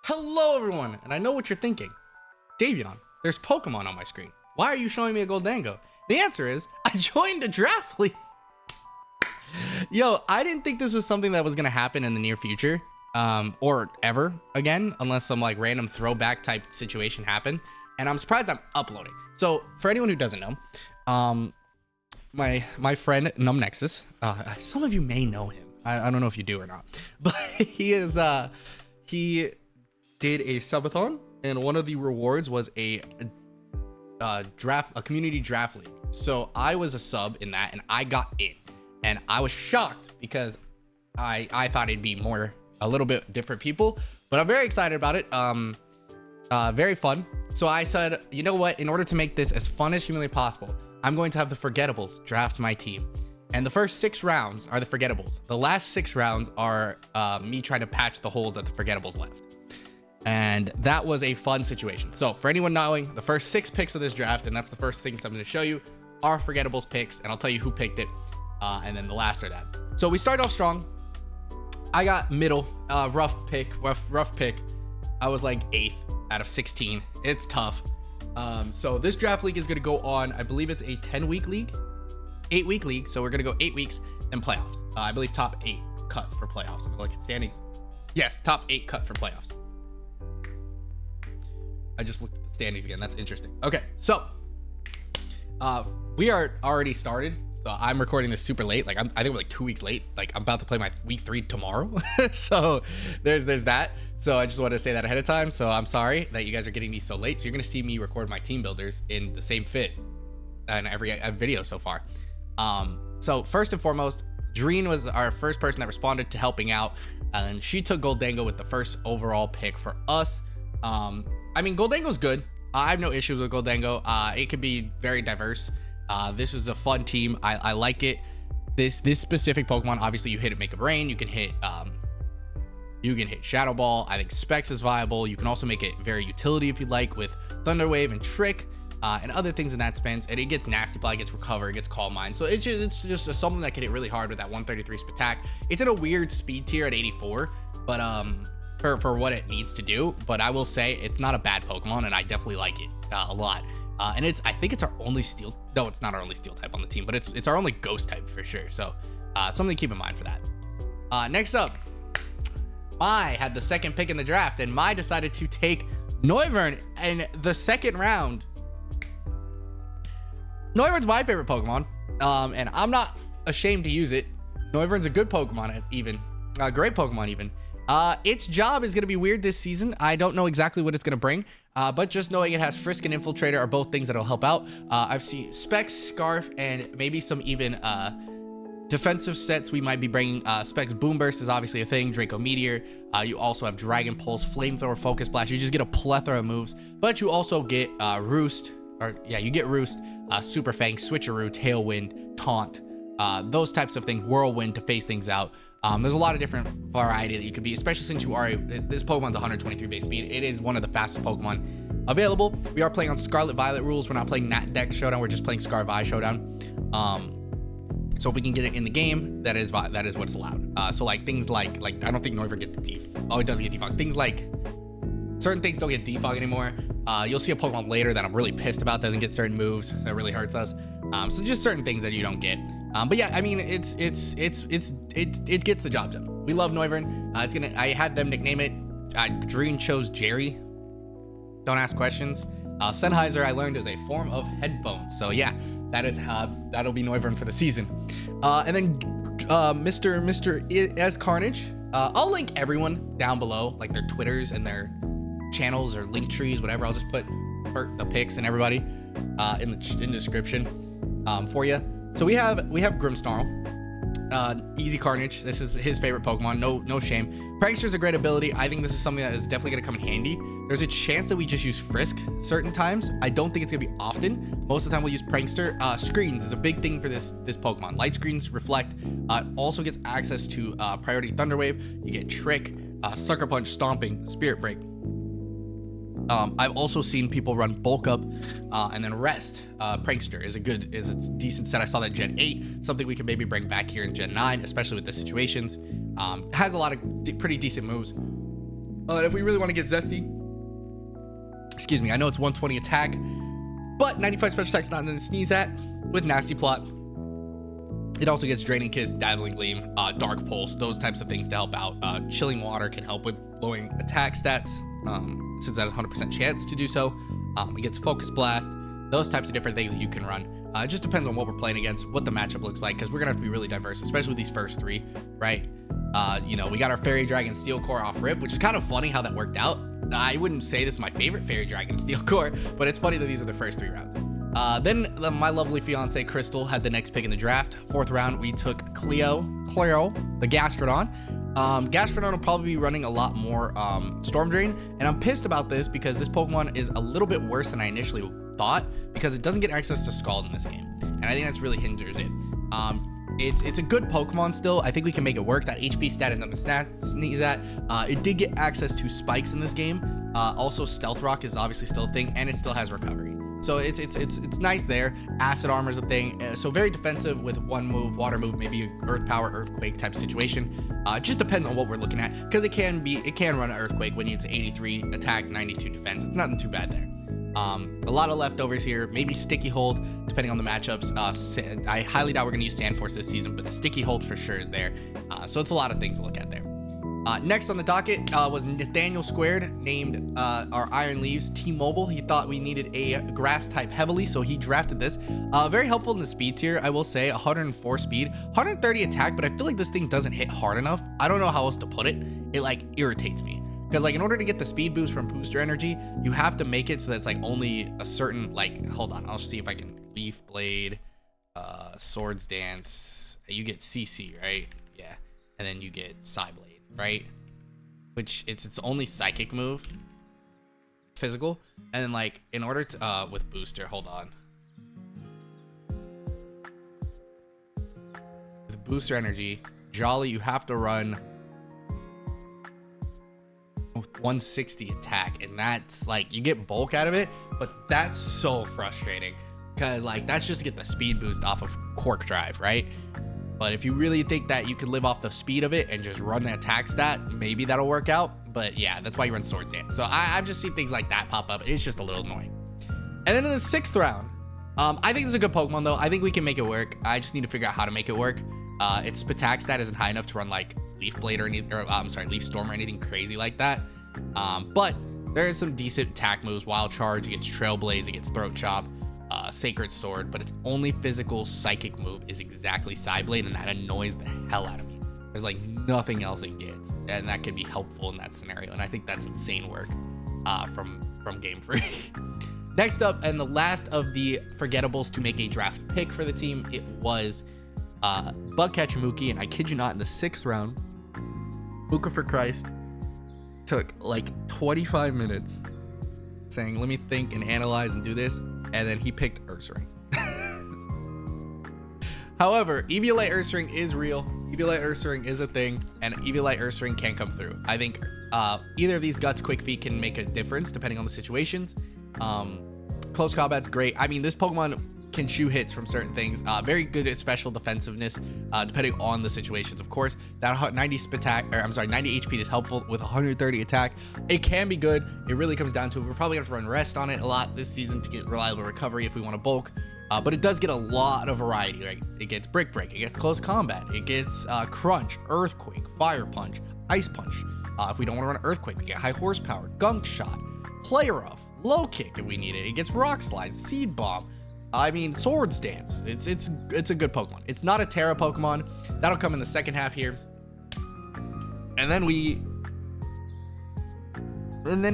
Hello everyone, and I know what you're thinking. Davion, there's Pokemon on my screen. Why are you showing me a Goldango? The answer is, I joined a draft league. Yo, I didn't think this was something that was gonna happen in the near future, or ever again, unless some like random throwback type situation happened. And I'm surprised I'm uploading. So for anyone who doesn't know, my friend Numnexus, some of you may know him. I don't know if you do or not, but he did a subathon, and one of the rewards was a community draft league. So I was a sub in that, and I got in, and I was shocked because I thought it'd be a little bit different people, but I'm very excited about it. Very fun. So I said, you know what? In order to make this as fun as humanly possible, I'm going to have the Forgettables draft my team. And the first 6 rounds are the Forgettables. The last 6 rounds are me trying to patch the holes that the Forgettables left. And that was a fun situation. So for anyone knowing, the first 6 picks of this draft, and that's the first things I'm going to show you, are Forgettables picks, and I'll tell you who picked it, and then the last are that. So we start off strong. I got middle, rough pick. I was like 8th out of 16. It's tough. So this draft league is going to go on, I believe it's a 10-week league, 8-week league. So we're going to go 8 weeks and playoffs. I believe top 8 cut for playoffs. I'm going to look at standings. Yes, top 8 cut for playoffs. I just looked at the standings again. That's interesting. Okay, so we are already started. So I'm recording this super late. Like I think we're like 2 weeks late. Like I'm about to play my week 3 tomorrow. So there's that. So I just wanted to say that ahead of time. So I'm sorry that you guys are getting these so late. So you're gonna see me record my team builders in the same fit in every video so far. So first and foremost, Dreen was our first person that responded to helping out, and she took Goldango with the first overall pick for us. I mean, Goldango's good. I have no issues with Goldango. It could be very diverse. This is a fun team. I like it. This specific Pokemon, obviously you hit it, make a brain. You can hit Shadow Ball. I think Specs is viable. You can also make it very utility if you like with Thunder Wave and Trick, and other things in that sense. And it gets Nasty Plot, it gets Recover, it gets Calm Mind. So it's just something that can hit really hard with that 133 attack. It's in a weird speed tier at 84, but for what it needs to do. But I will say it's not a bad Pokemon, and I definitely like it a lot. And I think it's our only steel. No, it's not our only steel type on the team, but it's our only ghost type for sure. So something to keep in mind for that. Next up, Mai had the second pick in the draft, and Mai decided to take Noivern in the second round. Noivern's my favorite Pokemon, and I'm not ashamed to use it. Noivern's a good Pokemon, even a great Pokemon even. Its job is going to be weird this season. I don't know exactly what it's going to bring, but just knowing it has Frisk and Infiltrator are both things that'll help out. I've seen Specs, Scarf, and maybe some even defensive sets we might be bringing. Specs Boom Burst is obviously a thing. Draco Meteor. You also have Dragon Pulse, Flamethrower, Focus Blast. You just get a plethora of moves, but you also get Roost. You get Roost, Super Fang, Switcheroo, Tailwind, Taunt, those types of things. Whirlwind to phase things out. There's a lot of different variety that you could be, especially since you are this Pokemon's 123 base speed. It is one of the fastest Pokemon available. We are playing on Scarlet Violet rules. We're not playing Nat Deck Showdown. We're just playing Scarvi Showdown. So if we can get it in the game, that is what's allowed. So like things like I don't think Noivern gets it does get defog. Things like certain things don't get defog anymore. You'll see a Pokemon later that I'm really pissed about doesn't get certain moves that really hurts us. So just certain things that you don't get. But yeah, I mean, it gets the job done. We love Noivern. I had them nickname it. Dreen chose Jerry. Don't ask questions. Sennheiser, I learned, is a form of headphones. So yeah, that'll be Noivern for the season. And then Mr. S Carnage. I'll link everyone down below, like their Twitters and their channels or link trees, whatever. I'll just put the pics and everybody in the description for you. So we have Grimmsnarl, Easy Carnage. This is his favorite Pokemon. No shame. Prankster's a great ability. I think this is something that is definitely going to come in handy. There's a chance that we just use Frisk certain times. I don't think it's going to be often. Most of the time we'll use Prankster. Screens is a big thing for this Pokemon. Light Screens, Reflect. Also gets access to Priority Thunder Wave. You get Trick, Sucker Punch, Stomping, Spirit Break. I've also seen people run Bulk Up and then Rest. Prankster is a decent set. I saw that Gen 8, something we can maybe bring back here in Gen 9, especially with the situations. Has a lot of pretty decent moves. If we really want to get zesty, excuse me, I know it's 120 attack, but 95 special attack's not nothing to sneeze at. With Nasty Plot, it also gets Draining Kiss, Dazzling Gleam, Dark Pulse, those types of things to help out. Chilling Water can help with lowering attack stats, since that has 100% chance to do so. It gets Focus Blast, those types of different things that you can run. It just depends on what we're playing against, what the matchup looks like, because we're gonna have to be really diverse, especially with these first three, right? We got our Fairy Dragon Steel Core off rip, which is kind of funny how that worked out. I wouldn't say this is my favorite Fairy Dragon Steel Core, but it's funny that these are the first 3 rounds. Then my lovely fiance Crystal had the next pick in the draft. 4th round, we took Cleo, the Gastrodon. Gastrodon will probably be running a lot more Storm Drain, and I'm pissed about this because this Pokemon is a little bit worse than I initially thought because it doesn't get access to Scald in this game, and I think that's really hinders it. It's a good Pokemon still. I think we can make it work. That HP stat is nothing to sneeze at. It did get access to Spikes in this game. Also, Stealth Rock is obviously still a thing, and it still has Recovery. So it's nice there. Acid Armor is a thing. So very defensive with 1 move, Water move, maybe a Earth Power, Earthquake type situation. It just depends on what we're looking at, because it can run an Earthquake when it's 83 attack, 92 defense. It's nothing too bad there. A lot of leftovers here, maybe Sticky Hold, depending on the matchups. I highly doubt we're going to use Sand Force this season, but Sticky Hold for sure is there. So it's a lot of things to look at there. Next on the docket was Nathaniel Squared, named our Iron Leaves T-Mobile. He thought we needed a grass type heavily, so he drafted this. Very helpful in the speed tier, I will say. 104 speed, 130 attack, but I feel like this thing doesn't hit hard enough. I don't know how else to put it. It like irritates me. Because like in order to get the speed boost from Booster Energy, you have to make it so that it's like only a certain, like, hold on, I'll see if I can. Leaf Blade, Swords Dance, you get CC, right? Yeah, and then you get Psyblade, right? Which it's its only psychic move, physical, and then like in order to with Booster, hold on. With Booster Energy, Jolly, you have to run 160 attack, and that's like you get bulk out of it, but that's so frustrating because like that's just to get the speed boost off of Quark Drive, right? But if you really think that you could live off the speed of it and just run the attack stat, maybe that'll work out. But yeah, that's why you run Swords Dance. So I've just seen things like that pop up. It's just a little annoying. And then in the 6th round, I think this is a good Pokemon though. I think we can make it work. I just need to figure out how to make it work. Its attack stat isn't high enough to run like Leaf Blade or anything, Leaf Storm or anything crazy like that. But there is some decent attack moves. Wild Charge, it gets Trailblaze, it gets Throat Chop, Sacred Sword, but its only physical psychic move is exactly Psyblade, and that annoys the hell out of me. There's like nothing else it gets, and that could be helpful in that scenario, and I think that's insane work from Game Freak. Next up, and the last of the forgettables to make a draft pick for the team, it was Bugcatcher Mookie, and I kid you not, in the 6th round, Mooka for Christ took like 25 minutes saying, let me think and analyze and do this, and then he picked Ursaring. However, Eviolite Ursaring is real. Eviolite Ursaring is a thing, and Eviolite Ursaring can come through. I think either of these Guts Quick Feet can make a difference depending on the situations. Close combat's great. I mean, this Pokemon can chew hits from certain things. Very good at special defensiveness, depending on the situations. Of course, that 90 HP is helpful with 130 attack. It can be good. It really comes down to it. We're probably gonna have to run Rest on it a lot this season to get reliable recovery if we want to bulk. But it does get a lot of variety. Like it gets Brick Break, it gets Close Combat, it gets Crunch, Earthquake, Fire Punch, Ice Punch. If we don't want to run Earthquake, we get High Horsepower, Gunk Shot, Play Rough, Low Kick if we need it. It gets Rock Slide, Seed Bomb. I mean, Swords Dance. It's a good Pokemon. It's not a Terra Pokemon. That'll come in the second half here. And then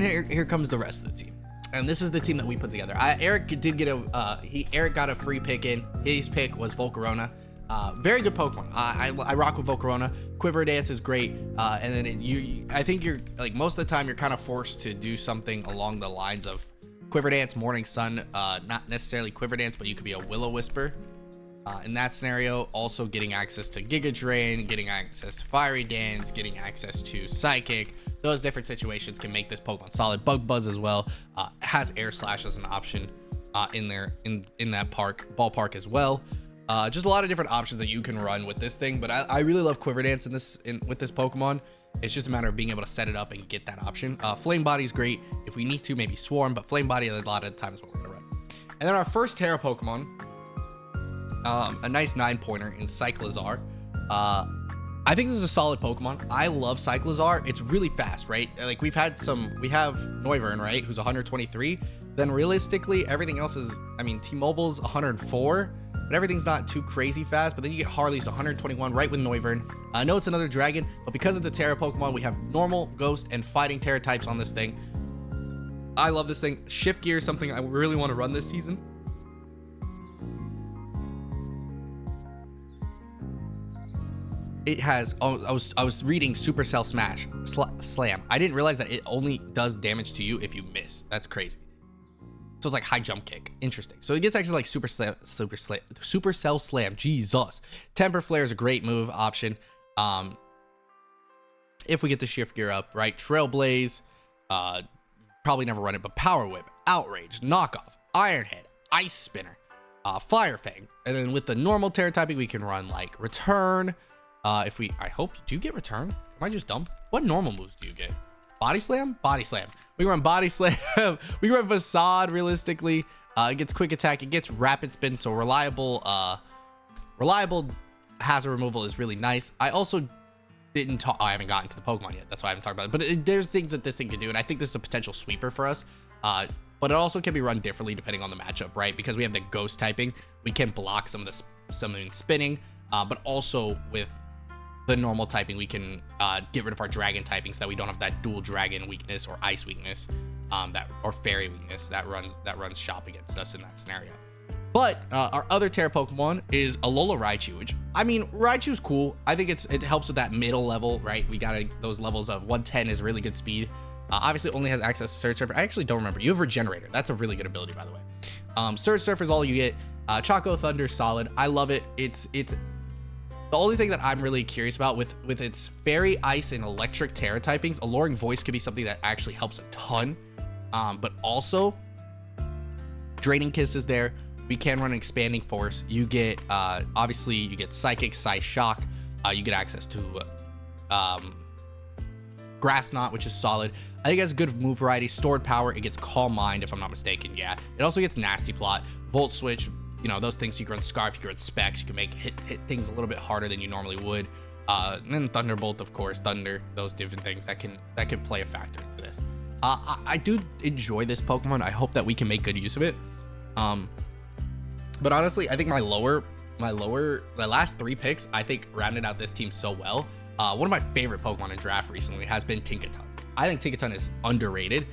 here comes the rest of the team. And this is the team that we put together. Eric did get Eric got a free pick in. His pick was Volcarona. Very good Pokemon. I rock with Volcarona. Quiver Dance is great. And then I think you're like most of the time you're kind of forced to do something along the lines of Quiver Dance, Morning Sun, not necessarily Quiver Dance, but you could be a Will-O-Wisper. In that scenario, also getting access to Giga Drain, getting access to Fiery Dance, getting access to Psychic. Those different situations can make this Pokemon solid. Bug Buzz as well. Has Air Slash as an option in that ballpark as well. Just a lot of different options that you can run with this thing. But I really love Quiver Dance with this Pokemon. It's just a matter of being able to set it up and get that option. Flame Body is great. If we need to, maybe Swarm, but Flame Body a lot of the times what we're gonna run. And then our first Terra Pokemon, a nice 9-pointer in Cyclizar. I think this is a solid Pokemon. I love Cyclizar. It's really fast, right? Like we have Noivern, right? Who's 123. Then realistically, everything else is, I mean, T-Mobile's 104, but everything's not too crazy fast. But then you get Harley's 121 right with Noivern. I know it's another dragon, but because it's a Terra Pokemon, we have normal, ghost, and fighting Terra types on this thing. I love this thing. Shift Gear is something I really want to run this season. It has, I was reading Supercell Slam. I didn't realize that it only does damage to you if you miss. That's crazy. So it's like high jump kick. Interesting. So it gets actually like Supercell Slam. Jesus. Temper Flare is a great move option. If we get the Shift Gear up, right? Trailblaze, probably never run it, but Power Whip, Outrage, Knockoff, Iron Head, Ice Spinner, Fire Fang. And then with the normal Terra typing, we can run like Return. I hope, do you get Return? Am I just dumb? What normal moves do you get? Body Slam? Body Slam. We can run Body Slam. We can run Facade realistically. It gets Quick Attack. It gets Rapid Spin. So reliable hazard removal is really nice. I also I haven't gotten to the Pokemon yet. That's why I haven't talked about it. But there's things that this thing can do. And I think this is a potential sweeper for us. But it also can be run differently depending on the matchup, right? Because we have the Ghost typing. We can block some of the spinning. But also with the normal typing, we can get rid of our dragon typing so that we don't have that dual dragon weakness or ice weakness, or fairy weakness that runs shop against us in that scenario. But our other Terra Pokemon is Alola Raichu, which, I mean, Raichu's cool. I think it helps with that middle level, right? We got those levels of 110 is really good speed. Obviously only has access to Surge Surfer. I actually don't remember. You have Regenerator. That's a really good ability, by the way. Surge Surfer is all you get. Choco Thunder, solid. I love it. It's the only thing that I'm really curious about with its Fairy, Ice, and Electric Terra typings, Alluring Voice could be something that actually helps a ton. But also, Draining Kiss is there. We can run Expanding Force. You get, obviously, you get Psychic, Psy-Shock. You get access to Grass Knot, which is solid. I think it has good move variety. Stored Power. It gets Calm Mind, if I'm not mistaken. Yeah. It also gets Nasty Plot, Volt Switch. You know, those things. You can run Scarf, you can run Specs, you can make hit things a little bit harder than you normally would. And then Thunderbolt, of course, Thunder, those different things that can play a factor into this. I do enjoy this Pokemon. I hope that we can make good use of it. But honestly, I think my last 3 picks, I think rounded out this team so well. One of my favorite Pokemon in draft recently has been Tinkaton. I think Tinkaton is underrated.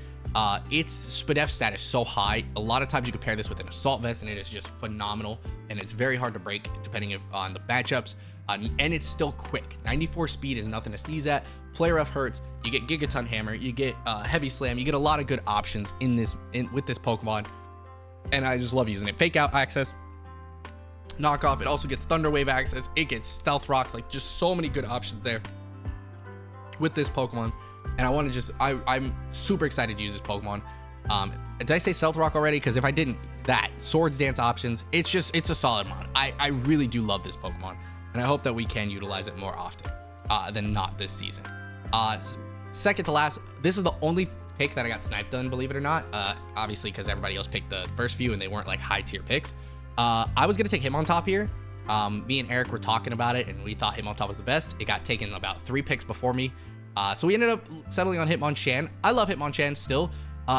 Its SPDF stat is so high. A lot of times you compare this with an Assault Vest and it is just phenomenal, and it's very hard to break depending on the matchups. And it's still quick. 94 speed is nothing to sneeze at. Play Rough hurts. You get Gigaton Hammer. You get Heavy Slam. You get a lot of good options with this Pokemon, and I just love using it. Fake Out access, Knockoff. It also gets Thunder Wave access. It gets Stealth Rocks. Like, just so many good options there with this Pokemon. And I want to I'm super excited to use this Pokemon. Did I say Stealth Rock already? Because if I didn't, Swords Dance options, it's a solid mon. I really do love this Pokemon, and I hope that we can utilize it more often than not this season. Second to last, this is the only pick that I got sniped on, believe it or not. Obviously, because everybody else picked the first few and they weren't like high tier picks. I was gonna take Hitmontop here. Me and Eric were talking about it, and we thought Hitmontop was the best. It got taken about 3 picks before me. So we ended up settling on Hitmonchan. I love Hitmonchan still.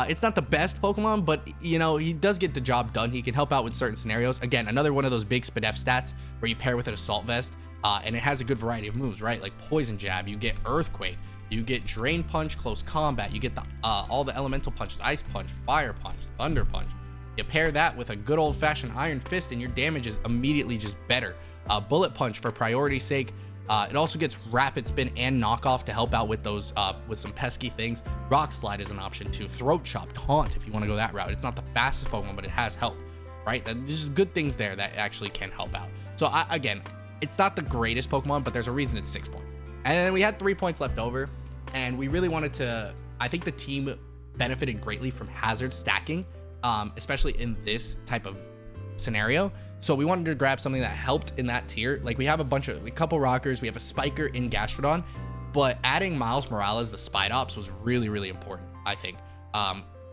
It's not the best Pokemon, but you know, he does get the job done. He can help out with certain scenarios. Again, another one of those big SPDF stats where you pair with an Assault Vest, and it has a good variety of moves, right? Like Poison Jab, you get Earthquake, you get Drain Punch, Close Combat, you get all the Elemental Punches, Ice Punch, Fire Punch, Thunder Punch. You pair that with a good old-fashioned Iron Fist, and your damage is immediately just better. Bullet Punch for priority's sake. It also gets Rapid Spin and Knockoff to help out with those with some pesky things. Rock Slide is an option too. Throat Chop, Taunt if you want to go that route. It's not the fastest Pokemon, but it has help, right? There's just good things there that actually can help out. So again, it's not the greatest Pokemon, but there's a reason it's 6 points. And then we had 3 points left over, and we really wanted to. I think the team benefited greatly from hazard stacking, especially in this type of scenario. So we wanted to grab something that helped in that tier. Like we have a couple rockers, we have a spiker in Gastrodon. but adding Miles Morales, the Spide Ops, was really, really important, I think.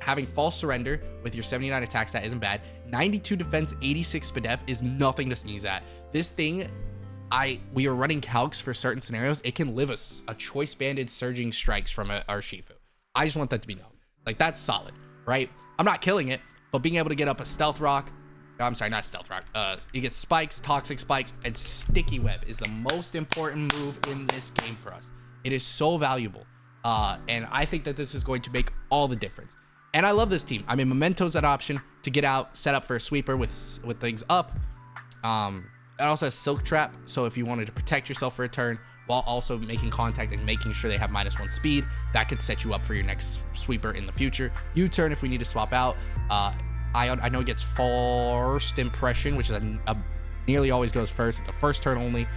Having false surrender with your 79 attack stat isn't bad. 92 defense, 86 SPDEF is nothing to sneeze at. This thing, we are running calcs for certain scenarios. It can live a choice banded surging strikes from our Shifu. I just want that to be known. Like, that's solid, right? I'm not killing it, but being able to get up a stealth rock, I'm sorry, not stealth rock. You get spikes, toxic spikes, and sticky web is the most important move in this game for us. It is so valuable. And I think that this is going to make all the difference. And I love this team. I mean, Memento's that option to get out, set up for a sweeper with things up. It also has Silk Trap, so if you wanted to protect yourself for a turn while also making contact and making sure they have -1 speed, that could set you up for your next sweeper in the future. U-turn if we need to swap out. I know it gets first impression, which is nearly always goes first. It's a first turn only.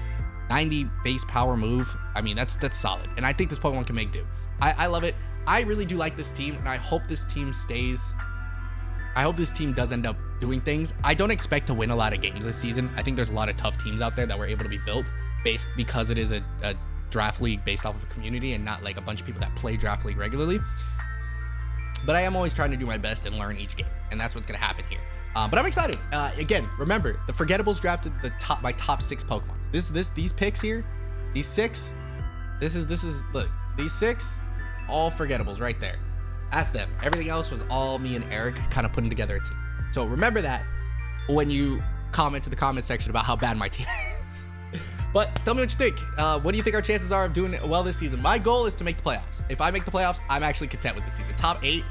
90 base power move. I mean, that's solid. And I think this Pokemon can make do. I love it. I really do like this team, and I hope this team stays. I hope this team does end up doing things. I don't expect to win a lot of games this season. I think there's a lot of tough teams out there that were able to be built because it is a draft league based off of a community and not like a bunch of people that play draft league regularly. But I am always trying to do my best and learn each game, and that's what's going to happen here. But I'm excited. Again, remember, the Forgettables drafted my top 6 Pokemon. These picks here, these 6, look, these 6, all Forgettables right there. That's them. Everything else was all me and Eric kind of putting together a team. So remember that when you comment to the comment section about how bad my team is. But tell me what you think. What do you think our chances are of doing well this season? My goal is to make the playoffs. If I make the playoffs, I'm actually content with the season. Top 8,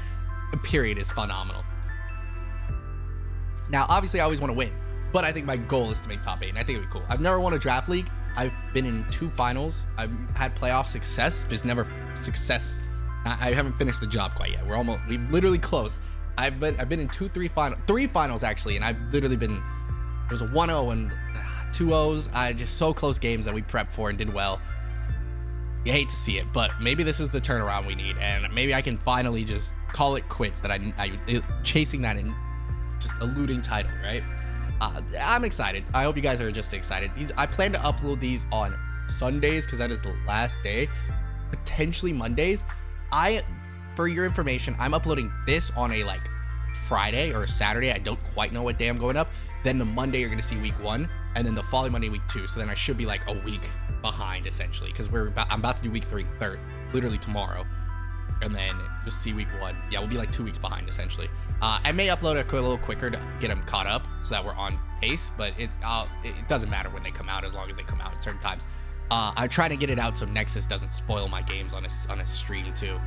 period, is phenomenal. Now, obviously, I always want to win, but I think my goal is to make top 8, and I think it'd be cool. I've never won a draft league. I've been in 2 finals. I've had playoff success, just never success. I haven't finished the job quite yet. We've literally close. I've been in 3 finals actually, and I've literally been. It was a 1-0 and 2-0s. Just so close games that we prepped for and did well. You hate to see it, but maybe this is the turnaround we need, and maybe I can finally just call it quits. That I chasing that and just eluding title, right? I'm excited. I hope you guys are just excited. I plan to upload these on Sundays because that is the last day. Potentially Mondays. For your information, I'm uploading this on a Friday or a Saturday. I don't quite know what day I'm going up. Then the Monday you're gonna see week 1, and then the following Monday week 2. So then I should be like a week behind essentially, because I'm about to do week 3 literally tomorrow, and then you'll see week 1. Yeah, we'll be like 2 weeks behind essentially. I may upload a little quicker to get them caught up so that we're on pace, but it doesn't matter when they come out as long as they come out at certain times. I try to get it out so Nexus doesn't spoil my games on a stream too.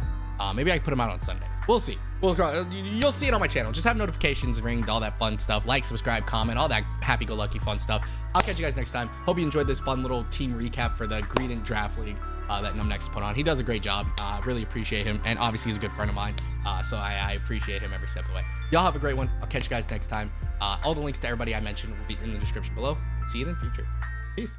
Maybe I can put them out on Sundays. We'll see. You'll see it on my channel. Just have notifications ringed, all that fun stuff. Like, subscribe, comment, all that happy-go-lucky fun stuff. I'll catch you guys next time. Hope you enjoyed this fun little team recap for the Green Draft League that Numnex put on. He does a great job. Really appreciate him, and obviously he's a good friend of mine. So I appreciate him every step of the way. Y'all have a great one. I'll catch you guys next time. All the links to everybody I mentioned will be in the description below. See you in the future. Peace.